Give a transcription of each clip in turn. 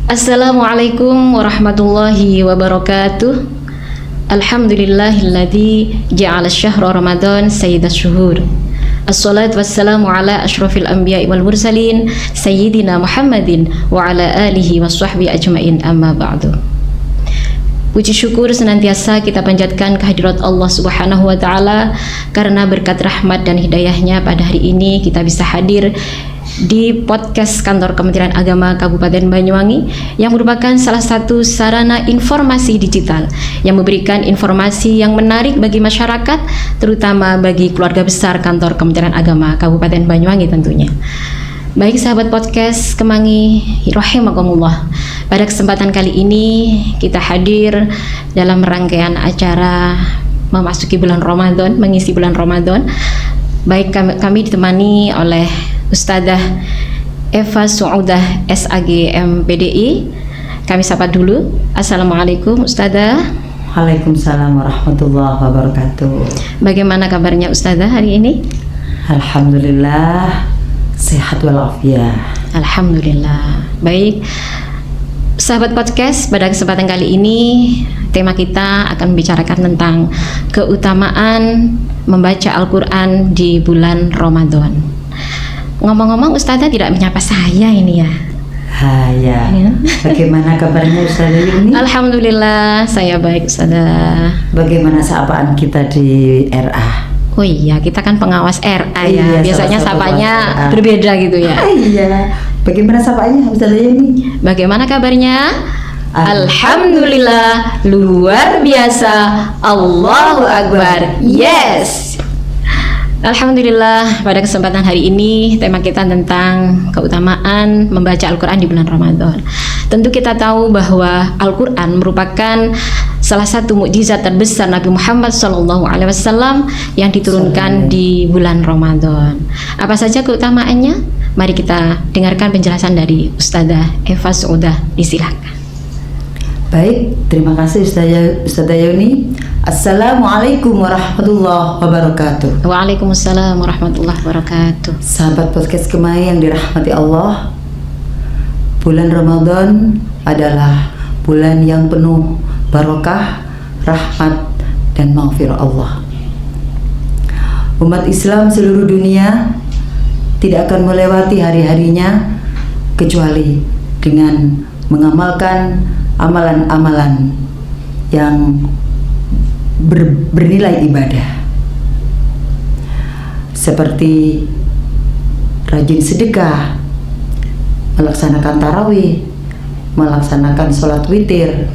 Assalamualaikum warahmatullahi wabarakatuh. Alhamdulillahilladzi ja'ala syahra Ramadan sayyidas syuhur. Assalatu wassalamu ala asyrafil anbiya'i wal mursalin sayyidina Muhammadin wa ala alihi washabbihi ajmain, amma ba'du. Puji syukur senantiasa kita panjatkan kehadirat Allah Subhanahu wa taala karena berkat rahmat dan hidayahnya pada hari ini kita bisa hadir di podcast Kantor Kementerian Agama Kabupaten Banyuwangi yang merupakan salah satu sarana informasi digital yang memberikan informasi yang menarik bagi masyarakat, terutama bagi keluarga besar Kantor Kementerian Agama Kabupaten Banyuwangi tentunya. Baik sahabat podcast Kemangi rahimakumullah, pada kesempatan kali ini kita hadir dalam rangkaian acara memasuki bulan Ramadan, mengisi bulan Ramadan. Baik, kami ditemani oleh Ustadzah Eva Suudah SAG MPDI. Kami sapa dulu. Assalamualaikum Ustadzah. Waalaikumsalam warahmatullahi wabarakatuh. Bagaimana kabarnya Ustadzah hari ini? Alhamdulillah, sehat walafiat. Alhamdulillah. Baik, sahabat podcast, pada kesempatan kali ini tema kita akan membicarakan tentang keutamaan membaca Al-Quran di bulan Ramadan. Ngomong-ngomong, Ustazah tidak menyapa saya ini ya. Ya. Bagaimana kabarnya Ustazah Yuni? Alhamdulillah, saya baik Ustazah. Bagaimana sapaan kita di RA? Oh iya, kita kan pengawas RA ya. Iya, biasanya sapanya berbeda gitu ya. Iya. Bagaimana sapaannya Ustazah Yuni? Bagaimana kabarnya? Alhamdulillah, luar biasa. Allahu Akbar. Yes. Alhamdulillah, pada kesempatan hari ini tema kita tentang keutamaan membaca Al-Quran di bulan Ramadan. Tentu kita tahu bahwa Al-Quran merupakan salah satu mukjizat terbesar Nabi Muhammad SAW yang diturunkan di bulan Ramadan. Apa saja keutamaannya? Mari kita dengarkan penjelasan dari Ustadzah Eva Suudah. Disilakan. Baik, terima kasih Ustazah Yuni. Assalamualaikum warahmatullahi wabarakatuh. Waalaikumsalam warahmatullahi wabarakatuh. Sahabat podcast Kemai yang dirahmati Allah, bulan Ramadan adalah bulan yang penuh barokah, rahmat, dan maghfirah Allah. Umat Islam seluruh dunia tidak akan melewati hari-harinya kecuali dengan mengamalkan amalan-amalan yang bernilai ibadah, seperti rajin sedekah, melaksanakan tarawih, melaksanakan sholat witir,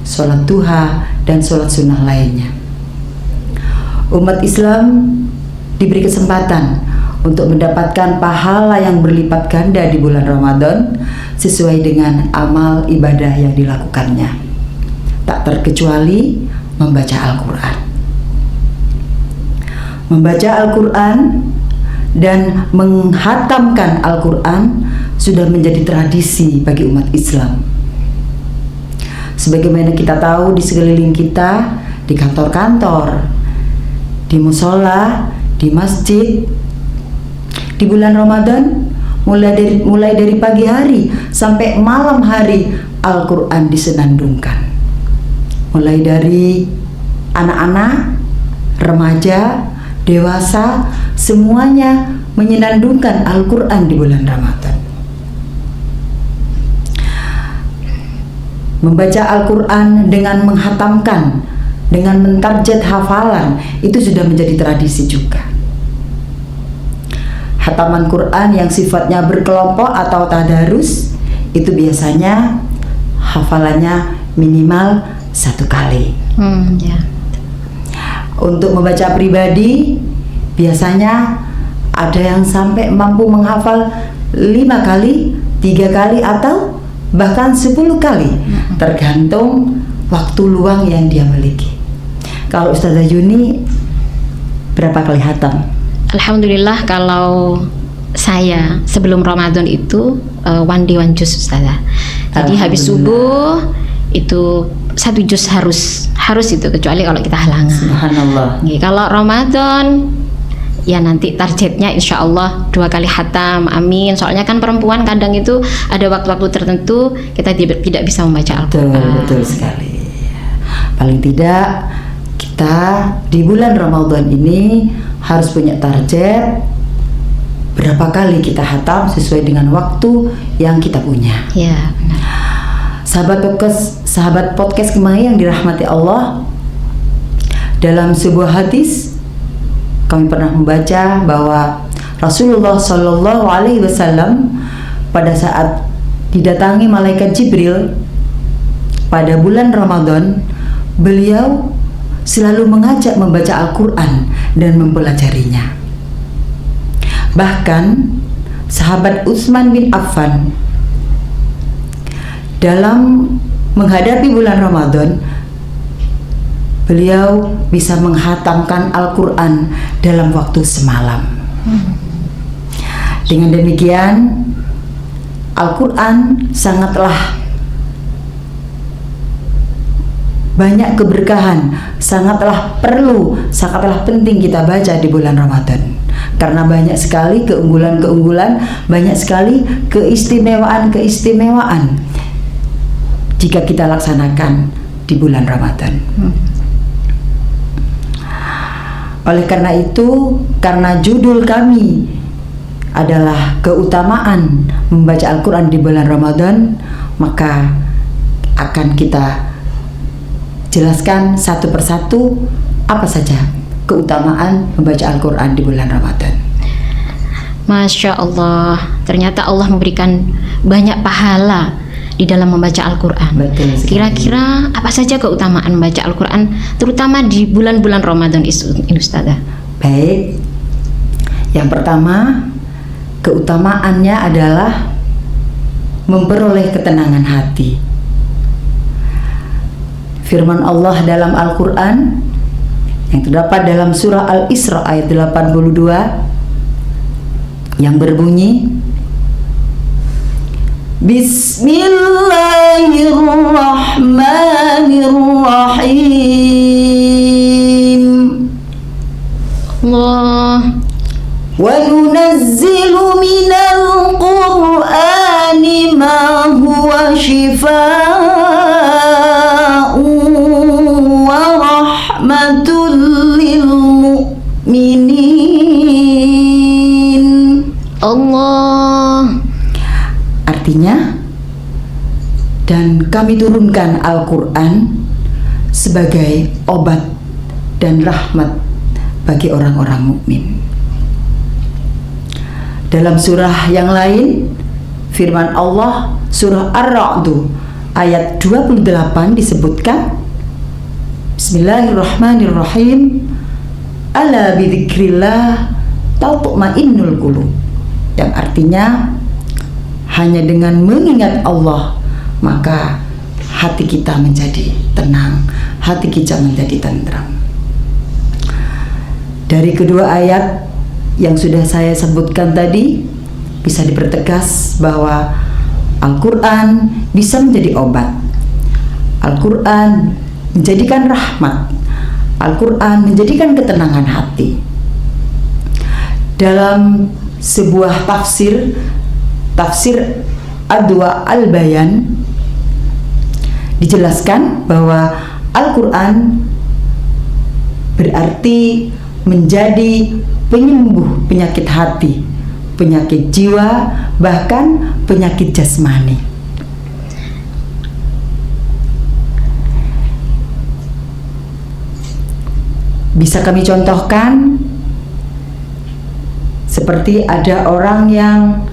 sholat duha, dan sholat sunnah lainnya. Umat Islam diberi kesempatan untuk mendapatkan pahala yang berlipat ganda di bulan Ramadan sesuai dengan amal ibadah yang dilakukannya, tak terkecuali membaca Al-Quran. Membaca Al-Quran dan menghatamkan Al-Quran sudah menjadi tradisi bagi umat Islam. Sebagaimana kita tahu di sekeliling kita, di kantor-kantor, di musola, di masjid, di bulan Ramadan mulai dari pagi hari sampai malam hari Al-Quran disenandungkan. Mulai dari anak-anak, remaja, dewasa, semuanya menyenandungkan Al-Quran di bulan Ramadan. Membaca Al-Quran dengan menghatamkan, dengan mentarjet hafalan, itu sudah menjadi tradisi juga. Hataman Quran yang sifatnya berkelompok atau tadarus, itu biasanya hafalannya minimal 1 kali. Ya. Untuk membaca pribadi biasanya ada yang sampai mampu menghafal 5 kali, 3 kali, atau bahkan 10 kali, tergantung waktu luang yang dia miliki. Kalau Ustazah Yuni berapa kali hatam? Alhamdulillah, kalau saya sebelum Ramadan itu one day one juz Ustazah. Jadi habis subuh itu 1 juz harus itu, kecuali kalau kita halangan. Subhanallah. Kalau Ramadan ya nanti targetnya insya Allah 2 kali khatam, amin. Soalnya kan perempuan kadang itu ada waktu-waktu tertentu kita tidak bisa membaca Al-Quran. Betul sekali. Paling tidak kita di bulan Ramadan ini harus punya target berapa kali kita khatam sesuai dengan waktu yang kita punya. Ya, benar. Sahabat podcast Kemai yang dirahmati Allah, dalam sebuah hadis kami pernah membaca bahwa Rasulullah Shallallahu Alaihi Wasallam pada saat didatangi malaikat Jibril pada bulan Ramadan, beliau selalu mengajak membaca Al-Quran dan mempelajarinya. Bahkan sahabat Utsman bin Affan dalam menghadapi bulan Ramadan, beliau bisa menghatamkan Al-Quran dalam waktu semalam. Dengan demikian, Al-Quran sangatlah banyak keberkahan, sangatlah perlu, sangatlah penting kita baca di bulan Ramadan. Karena banyak sekali keunggulan-keunggulan, banyak sekali keistimewaan-keistimewaan jika kita laksanakan di bulan Ramadan. Oleh karena itu, karena judul kami adalah keutamaan membaca Al-Quran di bulan Ramadan, maka akan kita jelaskan satu persatu apa saja keutamaan membaca Al-Quran di bulan Ramadan. Masya Allah, ternyata Allah memberikan banyak pahala di dalam membaca Al-Quran. Betul sekali. Kira-kira apa saja keutamaan membaca Al-Quran, terutama di bulan-bulan Ramadan ini, Ustazah? Baik, yang pertama keutamaannya adalah memperoleh ketenangan hati. Firman Allah dalam Al-Quran yang terdapat dalam surah Al-Isra ayat 82 yang berbunyi, Bismillahirrahmanirrahim. Allah. Wa nunazzilu minal Qur'ani ma huwa shifaa'un wa rahmatul lil mu'minin. Allah. Artinya, dan kami turunkan Al-Quran sebagai obat dan rahmat bagi orang-orang mukmin. Dalam surah yang lain, firman Allah surah Ar-Ra'd ayat 28 disebutkan, Bismillahirrahmanirrahim, ala bidzikrillah tatma'innul qulub, yang artinya hanya dengan mengingat Allah maka hati kita menjadi tenang, hati kita menjadi tentram. Dari kedua ayat yang sudah saya sebutkan tadi bisa dipertegas bahwa Al-Quran bisa menjadi obat, Al-Quran menjadikan rahmat, Al-Quran menjadikan ketenangan hati. Dalam sebuah tafsir Adwa Al-Bayan dijelaskan bahwa Al-Quran berarti menjadi penyembuh penyakit hati, penyakit jiwa, bahkan penyakit jasmani. Bisa kami contohkan seperti ada orang yang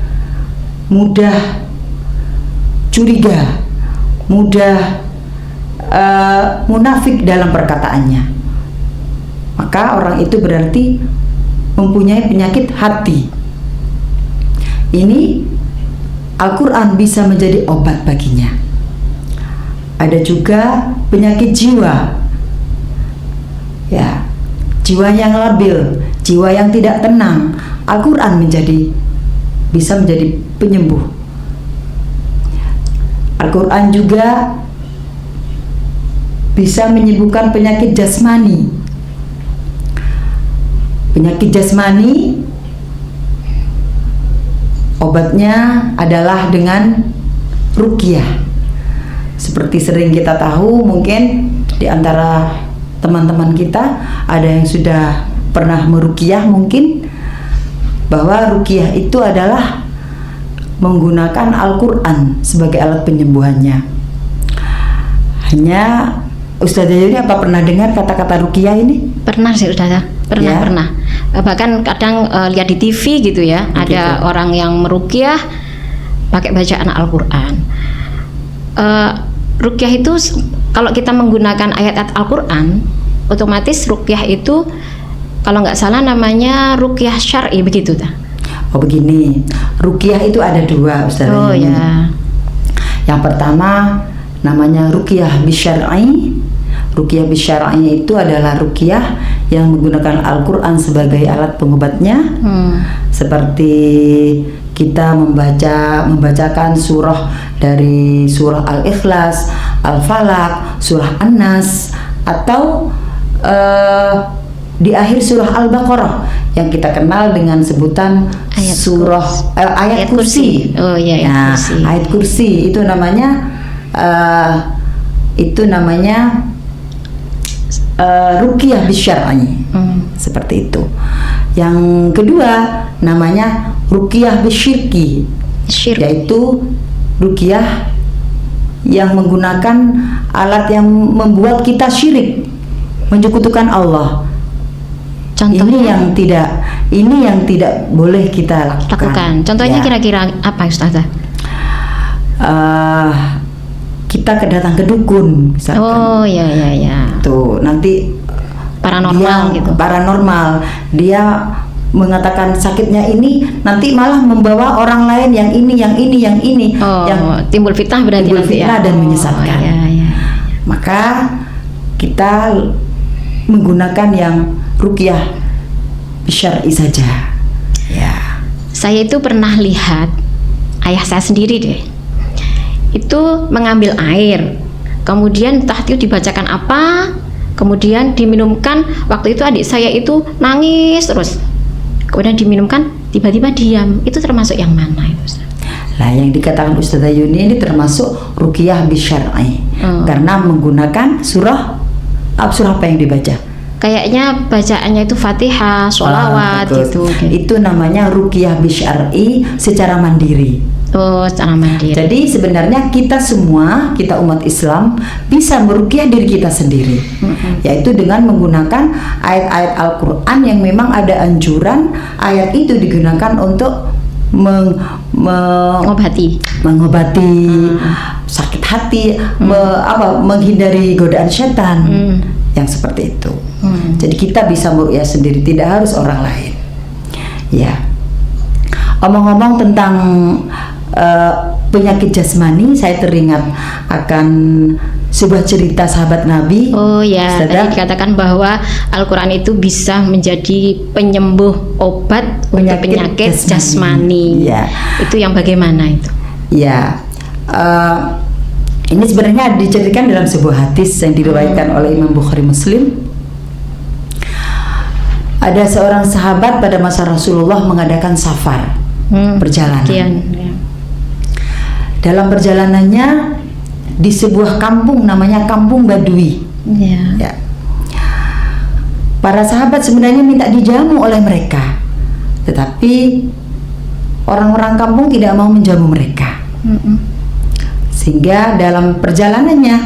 mudah curiga, mudah munafik dalam perkataannya, maka orang itu berarti mempunyai penyakit hati. Ini Al-Quran bisa menjadi obat baginya. Ada juga penyakit jiwa, ya, jiwa yang labil, jiwa yang tidak tenang. Al-Quran bisa menjadi penyembuh. Al-Quran juga bisa menyembuhkan penyakit jasmani. penyakit jasmani, obatnya adalah dengan ruqyah. Seperti sering kita tahu, mungkin di antara teman-teman kita ada yang sudah pernah meruqyah mungkin, bahwa ruqyah itu adalah menggunakan Al-Quran sebagai alat penyembuhannya. Hanya Ustazah Yuni apa pernah dengar kata-kata ruqyah ini? Pernah sih Ustazah, pernah. Bahkan kadang lihat di TV gitu ya, ada orang yang meruqyah pakai bacaan Al-Quran. Ruqyah itu kalau kita menggunakan ayat-ayat Al-Quran, otomatis ruqyah itu kalau nggak salah namanya ruqyah syar'i, begitu ta? Oh begini, ruqyah itu ada dua, Ustazah. Oh ya. Yang pertama namanya ruqyah bisyar'i. Ruqyah bisyar'i itu adalah ruqyah yang menggunakan Al-Quran sebagai alat pengobatnya. Seperti kita membacakan surah dari surah Al-Ikhlas, Al-Falaq, surah An-Nas, atau di akhir surah Al-Baqarah yang kita kenal dengan sebutan ayat kursi. Oh iya, ayat kursi. Ayat kursi itu namanya ruqyah bisyar'i. Seperti itu. Yang kedua namanya ruqyah bisyirki, yaitu ruqyah yang menggunakan alat yang membuat kita syirik, menyekutukan Allah. Contohnya? Ini yang tidak boleh kita lakukan. Contohnya kira-kira apa, Ustazah? Kita datang ke dukun misalkan. Oh ya. Tuh nanti paranormal dia mengatakan sakitnya ini, nanti malah membawa orang lain yang ini. Yang timbul fitnah berarti. Timbul fitnah dan menyesatkan. Ya. Maka kita menggunakan yang ruqyah bisyar'i saja. Ya. Saya itu pernah lihat ayah saya sendiri deh. Itu mengambil air, kemudian entah itu dibacakan apa, kemudian diminumkan. Waktu itu adik saya itu nangis terus, kemudian diminumkan, tiba-tiba diam. Itu termasuk yang mana itu? Lah yang dikatakan Ustazah Yuni ini termasuk ruqyah bisyar'i, karena menggunakan surah apa yang dibaca? Kayaknya bacaannya itu Fatihah, sholawat gitu. Itu namanya ruqyah bisyar'i secara mandiri. Oh, secara mandiri. Jadi sebenarnya kita semua, kita umat Islam bisa meruqyah diri kita sendiri, yaitu dengan menggunakan ayat-ayat Al-Quran yang memang ada anjuran ayat itu digunakan untuk mengobati sakit hati, menghindari godaan setan, yang seperti itu. Jadi kita bisa meruqyah sendiri, tidak harus orang lain. Ya. Omong-omong tentang penyakit jasmani, saya teringat akan sebuah cerita sahabat Nabi. Oh ya, tadi dikatakan bahwa Al-Quran itu bisa menjadi penyembuh obat untuk penyakit jasmani. Ya. Itu yang bagaimana itu? Ya, ini sebenarnya diceritakan dalam sebuah hadis yang diriwayatkan oleh Imam Bukhari Muslim. Ada seorang sahabat pada masa Rasulullah mengadakan safar, perjalanan. Dalam perjalanannya di sebuah kampung namanya Kampung Badui. Ya. Para sahabat sebenarnya minta dijamu oleh mereka, tetapi orang-orang kampung tidak mau menjamu mereka. Sehingga dalam perjalanannya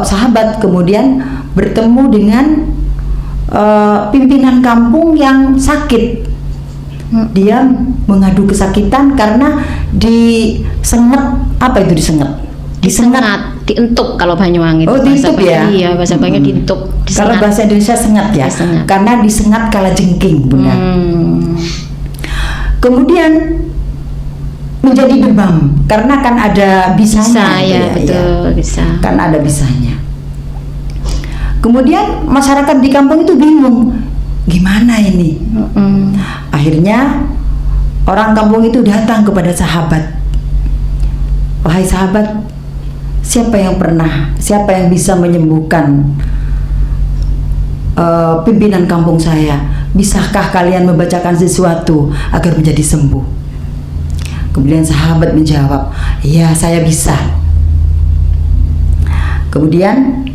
sahabat kemudian bertemu dengan pimpinan kampung yang sakit. Dia mengadu kesakitan karena disengat. Apa itu disengat? Dientuk kalau Banyuwangi. Oh, dientuk ya? Iya, bahasa Banyuwangi dientuk. Kalau bahasa Indonesia sengat ya? Disengat. Karena disengat kalajengking, Bunda. Kemudian menjadi demam karena kan ada bisanya. Bisa. Karena ada bisanya. Kemudian masyarakat di kampung itu bingung, gimana ini? Akhirnya orang kampung itu datang kepada sahabat. Wahai sahabat, siapa yang bisa menyembuhkan pimpinan kampung saya, bisakah kalian membacakan sesuatu agar menjadi sembuh? Kemudian sahabat menjawab, iya saya bisa. Kemudian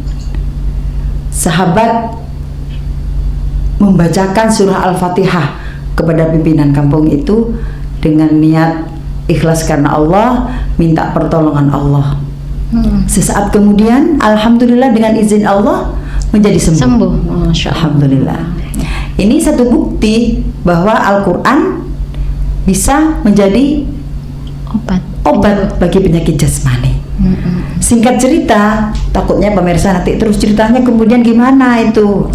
sahabat membacakan surah Al-Fatihah kepada pimpinan kampung itu dengan niat ikhlas karena Allah, minta pertolongan Allah. Sesaat kemudian, alhamdulillah dengan izin Allah menjadi sembuh. Masya Allah. Alhamdulillah. Ini satu bukti bahwa Al-Quran bisa menjadi obat bagi penyakit jasmani. Singkat cerita, takutnya pemirsa nanti terus ceritanya kemudian gimana itu.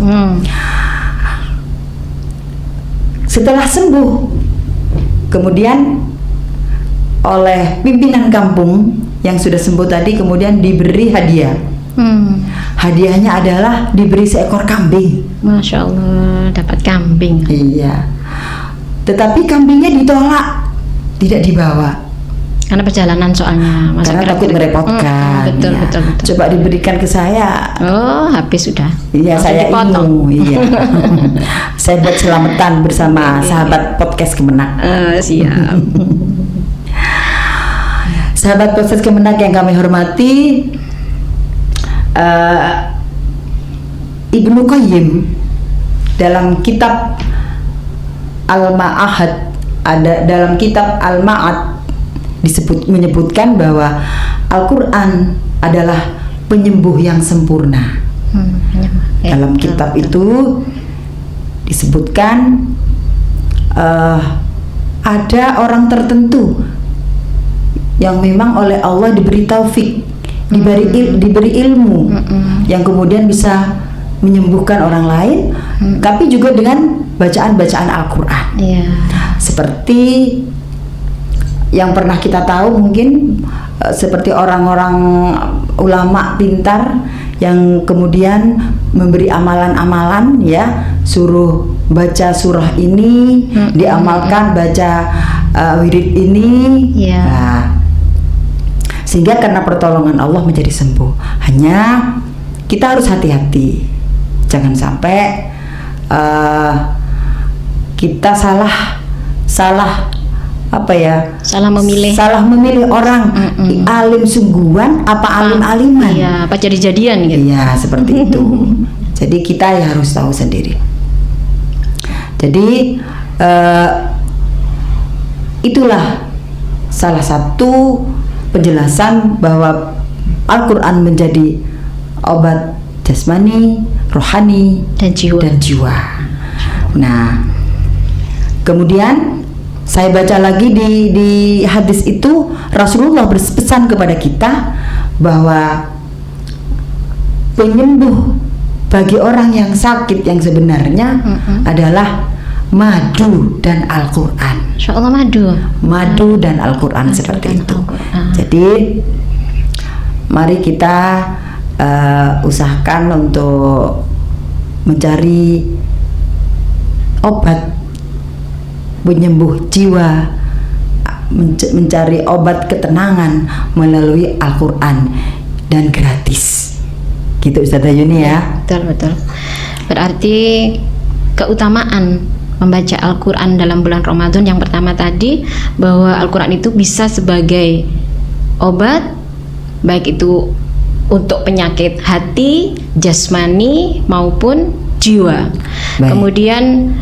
Setelah sembuh, kemudian oleh pimpinan kampung yang sudah sembuh tadi kemudian diberi hadiah. Hadiahnya adalah diberi seekor kambing. Masya Allah, dapat kambing. Iya. Tetapi kambingnya ditolak, tidak dibawa. Karena perjalanan soalnya. Karena takut merepotkan. Betul, ya. betul. Coba diberikan ke saya. Oh, habis sudah. Iya, langsung saya dipotong. Iya. Saya buat selamatan bersama sahabat podcast Kemenak. Siap. Sahabat podcast Kemenak yang kami hormati, Ibnu Qayyim dalam kitab Al-Ma'ahad, dalam kitab Al-Ma'ad menyebutkan bahwa Al-Quran adalah penyembuh yang sempurna. Dalam kitab itu disebutkan ada orang tertentu yang memang oleh Allah diberi taufik, diberi ilmu, yang kemudian bisa menyembuhkan orang lain, tapi juga dengan bacaan-bacaan Al-Quran. Seperti yang pernah kita tahu mungkin seperti orang-orang ulama pintar yang kemudian memberi amalan-amalan, ya, suruh baca surah ini, diamalkan, baca wirid ini, nah, sehingga karena pertolongan Allah menjadi sembuh. Hanya kita harus hati-hati, jangan sampai kita salah memilih orang alim sungguhan apa alim-aliman. Iya, apa jadi-jadian gitu. Iya, seperti itu. Jadi kita ya harus tahu sendiri. Jadi itulah salah satu penjelasan bahwa Al-Quran menjadi obat jasmani, rohani, dan jiwa. Nah, kemudian saya baca lagi di hadis itu, Rasulullah berpesan kepada kita bahwa penyembuh bagi orang yang sakit yang sebenarnya adalah madu dan Al-Quran. Insya Allah madu dan Al-Quran, seperti itu. Jadi mari kita usahakan untuk mencari obat penyembuh jiwa, mencari obat ketenangan melalui Al-Quran, dan gratis. Gitu Ustazah Yuni ya. Betul. Berarti keutamaan membaca Al-Quran dalam bulan Ramadan yang pertama tadi, bahwa Al-Quran itu bisa sebagai obat, baik itu untuk penyakit hati, jasmani maupun jiwa. Baik. Kemudian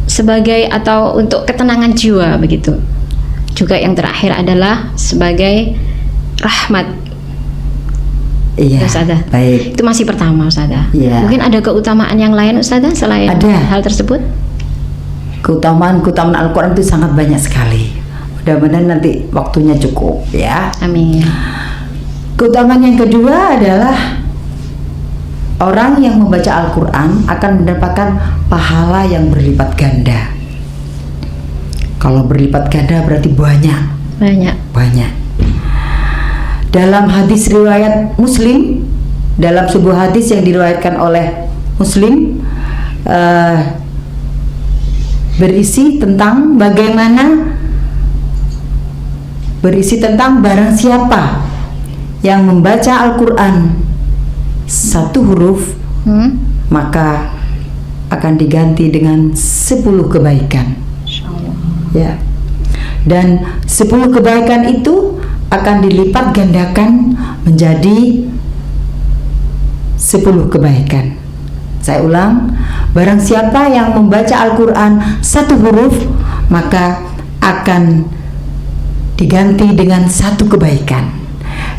sebagai atau untuk ketenangan jiwa begitu. Juga yang terakhir adalah sebagai rahmat. Iya. Ustazah. Baik. Itu masih pertama, Ustazah. Iya. Mungkin ada keutamaan yang lain, Ustazah, selain hal tersebut? Keutamaan Al-Quran itu sangat banyak sekali. Mudah-mudahan nanti waktunya cukup ya. Amin. Keutamaan yang kedua adalah orang yang membaca Al-Quran akan mendapatkan pahala yang berlipat ganda. Kalau berlipat ganda berarti banyak. Dalam hadis riwayat Muslim, dalam sebuah hadis yang diriwayatkan oleh Muslim, berisi tentang barang siapa yang membaca Al-Quran satu huruf, maka akan diganti dengan 10 kebaikan. Ya. Dan 10 kebaikan itu akan dilipat gandakan menjadi 10 kebaikan. Saya ulang, barang siapa yang membaca Al-Quran 1 huruf, maka akan diganti dengan 1 kebaikan.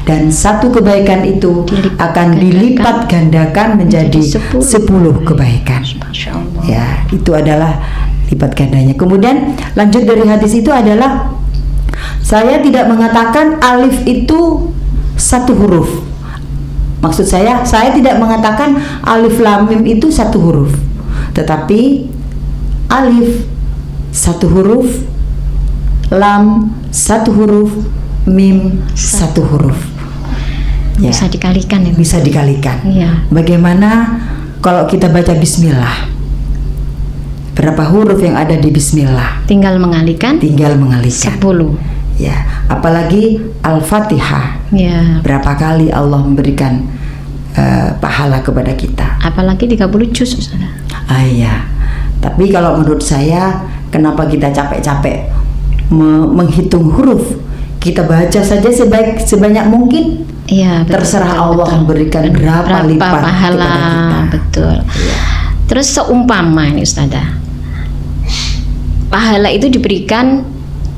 Dan 1 kebaikan itu akan dilipat gandakan menjadi 10 kebaikan. Ya, itu adalah lipat gandanya. Kemudian lanjut dari hadis itu adalah, saya tidak mengatakan alif itu 1 huruf. Maksud saya tidak mengatakan alif lam mim itu 1 huruf, tetapi alif 1 huruf, lam 1 huruf, mim 1 huruf. Ya. Bisa dikalikan ya? Bisa dikalikan. Ya. Bagaimana kalau kita baca bismillah? Berapa huruf yang ada di bismillah? Tinggal mengalikan. 10. Ya, apalagi Al-Fatihah. Ya. Berapa kali Allah memberikan pahala kepada kita? Apalagi 30 juz, Ustaz. Iya. Tapi kalau menurut saya, kenapa kita capek-capek menghitung huruf? Kita baca saja sebanyak mungkin. Iya, terserah Allah memberikan berapa lipat pahala kepada kita. Betul. Ya. Terus seumpama ini Ustazah, pahala itu diberikan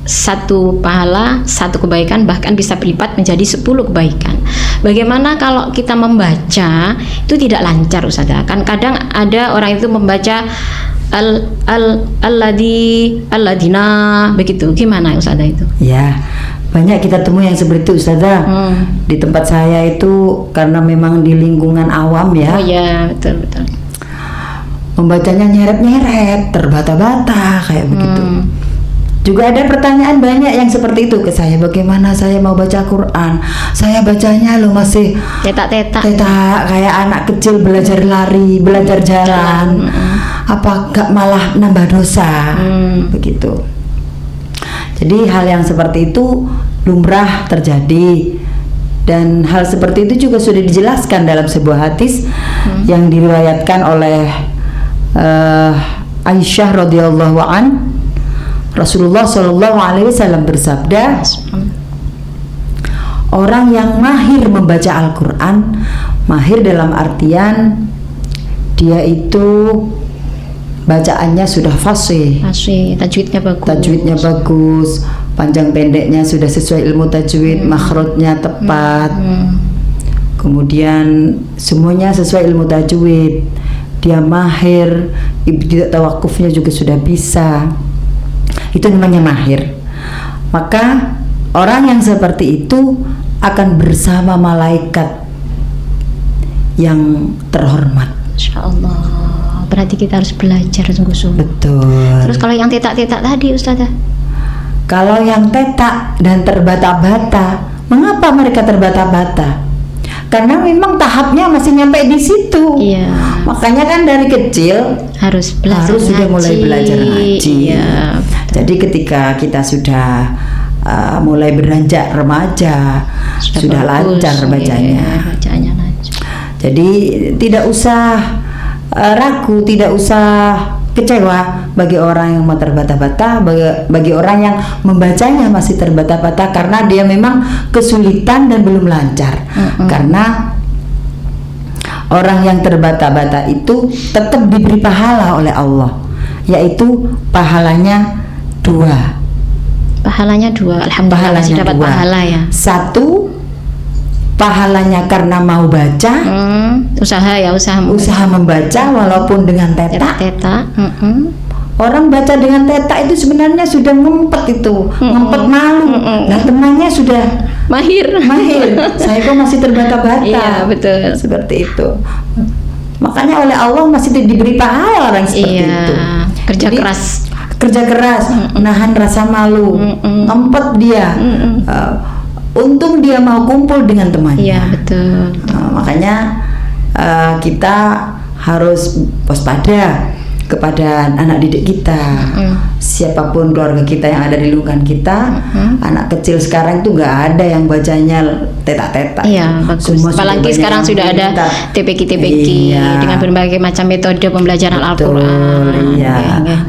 satu pahala, satu kebaikan, bahkan bisa berlipat menjadi 10 kebaikan. Bagaimana kalau kita membaca itu tidak lancar Ustazah? Kan kadang ada orang itu membaca alladina begitu. Gimana Ustazah itu? Ya, banyak kita temui yang seperti itu Ustazah. Di tempat saya itu karena memang di lingkungan awam ya. Oh ya, betul. Membacanya nyeret-nyeret, terbata-bata kayak begitu. Juga ada pertanyaan banyak yang seperti itu ke saya. Bagaimana saya mau baca Quran? Saya bacanya lo masih tetak kayak anak kecil belajar lari, belajar jalan. Apa gak malah nambah dosa? Begitu. Jadi hal yang seperti itu lumrah terjadi. Dan hal seperti itu juga sudah dijelaskan dalam sebuah hadis yang diriwayatkan oleh Aisyah radhiyallahu an. Rasulullah Shallallahu Alaihi Wasallam bersabda, orang yang mahir membaca Al-Quran, mahir dalam artian dia itu bacaannya sudah fasih, tajwidnya bagus, panjang pendeknya sudah sesuai ilmu tajwid, makhrajnya tepat, kemudian semuanya sesuai ilmu tajwid, dia mahir, ibtidak tawakufnya juga sudah bisa. Itu namanya mahir. Maka orang yang seperti itu akan bersama malaikat yang terhormat. Insyaallah. Berarti kita harus belajar sungguh-sungguh. Betul. Terus kalau yang tetak-tetak tadi Ustazah? Kalau yang tetak dan terbata-bata, mengapa mereka terbata-bata? Karena memang tahapnya masih nyampe di situ. Iya. Makanya kan dari kecil harus sudah mulai belajar ngaji. Iya. Jadi ketika kita sudah mulai beranjak remaja, sudah lancar bacanya. Iya, bacanya lancar. Jadi tidak usah ragu, tidak usah kecewa bagi orang yang mau terbata-bata, bagi orang yang membacanya masih terbata-bata karena dia memang kesulitan dan belum lancar. Karena orang yang terbata-bata itu tetap diberi pahala oleh Allah, yaitu pahalanya 2. Pahalanya 2. Alhamdulillah masih dapat pahala ya. 1 pahalanya karena mau baca, usaha membaca walaupun dengan tetak. Orang baca dengan tetak itu sebenarnya sudah ngempet itu, ngempet malu. Nah temannya sudah mahir. Saya kok masih terbata-bata. Iya betul. Seperti itu. Makanya oleh Allah masih diberi pahala orang seperti itu. Kerja keras, menahan rasa malu, ngempet dia. Untung dia mau kumpul dengan temannya. Iya betul. Makanya kita harus waspada kepada anak didik kita, siapapun keluarga kita yang ada di lingkungan kita. Anak kecil sekarang itu nggak ada yang bacanya tetak-tetak. Iya, bagus. Apalagi sekarang sudah ada TPQ dengan berbagai macam metode pembelajaran Al-Quran. Iya.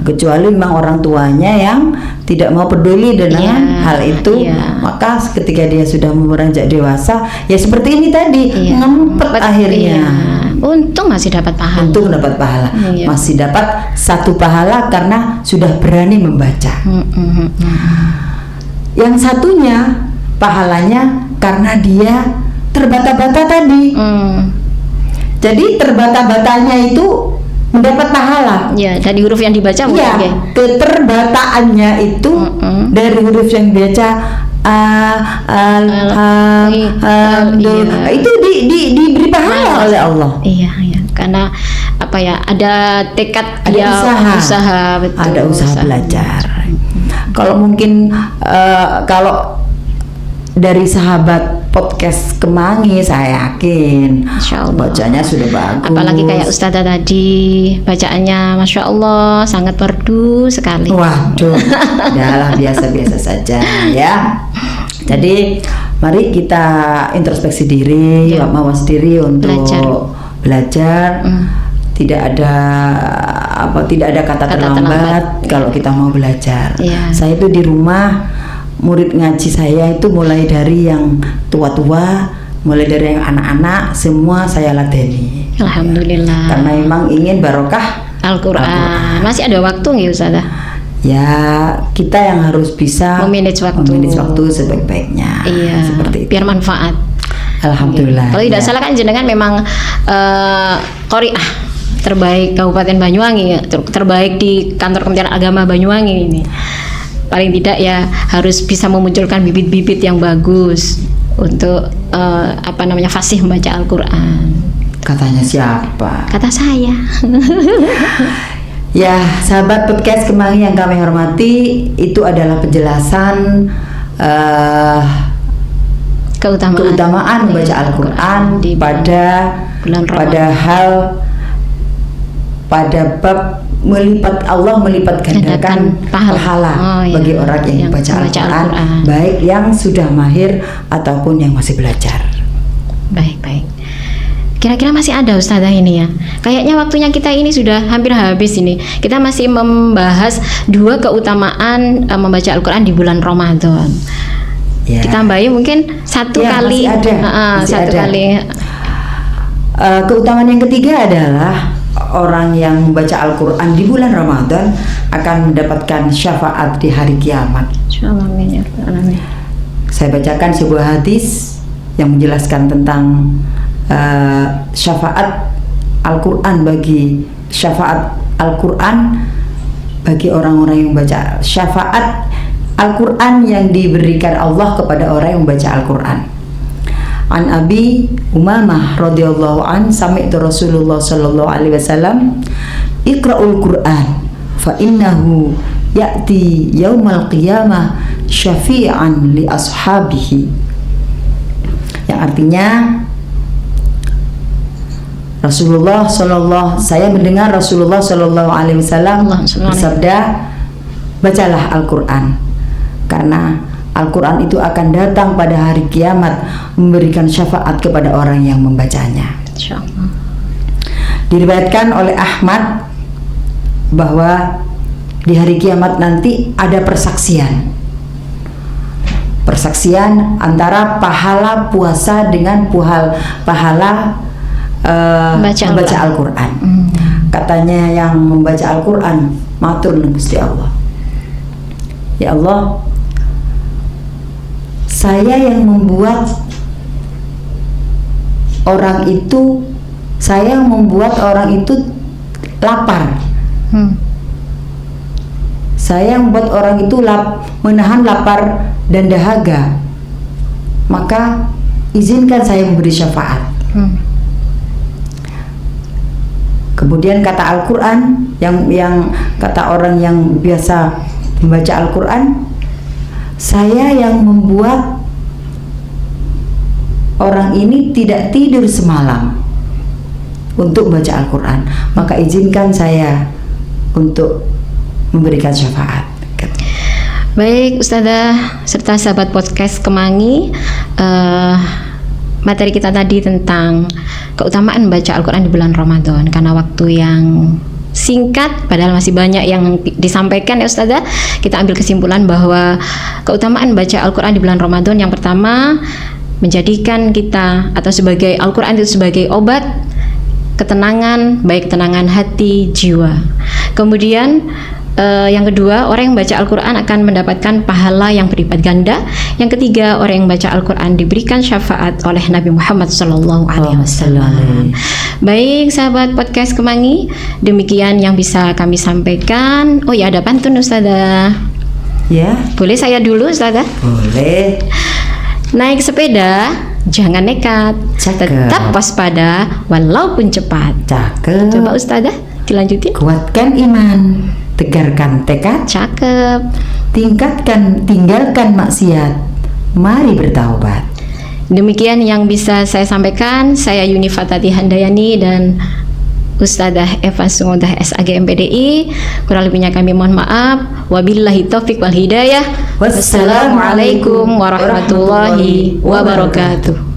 Kecuali memang orang tuanya yang tidak mau peduli dengan hal itu, maka ketika dia sudah beranjak dewasa, ya seperti ini tadi, ngempet akhirnya. Untung masih dapat pahala. Untung dapat pahala, masih dapat satu pahala karena sudah berani membaca. Yang satunya pahalanya karena dia terbata-bata tadi. Jadi terbata-batanya itu mendapat pahala. Ya, dari huruf yang dibaca. Ya, keterbataannya itu dari huruf yang dibaca itu diberi pahala oleh Allah. Iya, karena apa ya? Ada tekad, ada usaha, betul, ada usaha belajar. Kalau mungkin kalau dari sahabat podcast Kemangi, saya yakin bacanya sudah bagus. Apalagi kayak Ustazah tadi, bacaannya Masya Allah sangat merdu sekali. Waduh, udahlah biasa-biasa saja ya. Jadi mari kita introspeksi diri, mawas diri untuk belajar. Tidak ada kata terlambat kalau kita mau belajar. Saya itu di rumah, murid ngaji saya itu mulai dari yang tua-tua, mulai dari yang anak-anak, semua saya ladeni. Alhamdulillah. Karena memang ingin barokah Al-Quran. Masih ada waktu nggak Ustazah? Ya, kita yang harus bisa memanage waktu sebaik-baiknya. Seperti itu. Biar manfaat. Alhamdulillah. Kalau tidak salah kan jenengan memang qori'ah terbaik Kabupaten Banyuwangi, terbaik di kantor Kementerian Agama Banyuwangi ini. Paling tidak ya harus bisa memunculkan bibit-bibit yang bagus untuk fasih membaca Al-Quran. Katanya siapa? Kata saya. Ya, sahabat podcast Kemangi yang kami hormati, itu adalah penjelasan keutamaan membaca Al-Quran pada bab Allah melipat gandakan pahala bagi orang yang membaca Al-Quran, baik yang sudah mahir ataupun yang masih belajar. Baik. Kira-kira masih ada Ustazah ini ya? Kayaknya waktunya kita ini sudah hampir habis ini. Kita masih membahas 2 keutamaan membaca Al-Quran di bulan Ramadan. Ditambahi mungkin satu kali. Masih ada. Keutamaan yang ketiga adalah orang yang membaca Al-Quran di bulan Ramadan akan mendapatkan syafaat di hari kiamat. Saya bacakan sebuah hadis yang menjelaskan tentang syafaat Al-Quran bagi orang-orang yang membaca. Syafaat Al-Quran yang diberikan Allah kepada orang yang membaca Al-Quran. An Abi Umamah radhiyallahu an sami'tu Rasulullah sallallahu alaihi wasallam iqra'ul Qur'an fa innahu ya'ti yaumal qiyamah syafi'an li ashabihi. Yang artinya saya mendengar Rasulullah sallallahu alaihi wasallam bersabda, bacalah Al-Quran karena Al-Quran itu akan datang pada hari kiamat memberikan syafaat kepada orang yang membacanya. Diriwayatkan oleh Ahmad bahwa di hari kiamat nanti ada persaksian antara pahala puasa dengan pahala membaca Al-Quran. Katanya yang membaca Al-Quran, matur nang Gusti Allah, ya Allah, saya yang membuat orang itu lapar. Saya yang membuat orang itu menahan lapar dan dahaga. Maka izinkan saya memberi syafaat. Kemudian kata Al-Quran yang kata orang yang biasa membaca Al-Quran, saya yang membuat orang ini tidak tidur semalam untuk membaca Al-Quran, maka izinkan saya untuk memberikan syafaat. Baik Ustazah serta sahabat podcast Kemangi, materi kita tadi tentang keutamaan baca Al-Quran di bulan Ramadan. Karena waktu yang singkat padahal masih banyak yang disampaikan ya Ustazah, kita ambil kesimpulan bahwa keutamaan baca Al-Quran di bulan Ramadan yang pertama menjadikan kita atau sebagai Al-Quran itu sebagai obat ketenangan, baik ketenangan hati, jiwa. Kemudian yang kedua, orang yang baca Al-Quran akan mendapatkan pahala yang berlipat ganda. Yang ketiga, orang yang baca Al-Quran diberikan syafaat oleh Nabi Muhammad SAW. Baik sahabat podcast Kemangi, demikian yang bisa kami sampaikan. Oh ya, ada pantun Ustazah. Ya. Boleh saya dulu Ustazah? Boleh. Naik sepeda jangan nekat, Cakep. tetap waspada walaupun cepat. Cakep. Coba Ustazah dilanjutin. Kuatkan iman, tegarkan tekad, Cakep. tinggalkan maksiat, mari bertaubat. Demikian yang bisa saya sampaikan. Saya Yuni Fatati Handayani dan Ustazah Eva Sungodah SAG MPDI. Kurang lebihnya kami mohon maaf. Wabillahi taufik wal hidayah. Wassalamualaikum warahmatullahi wabarakatuh.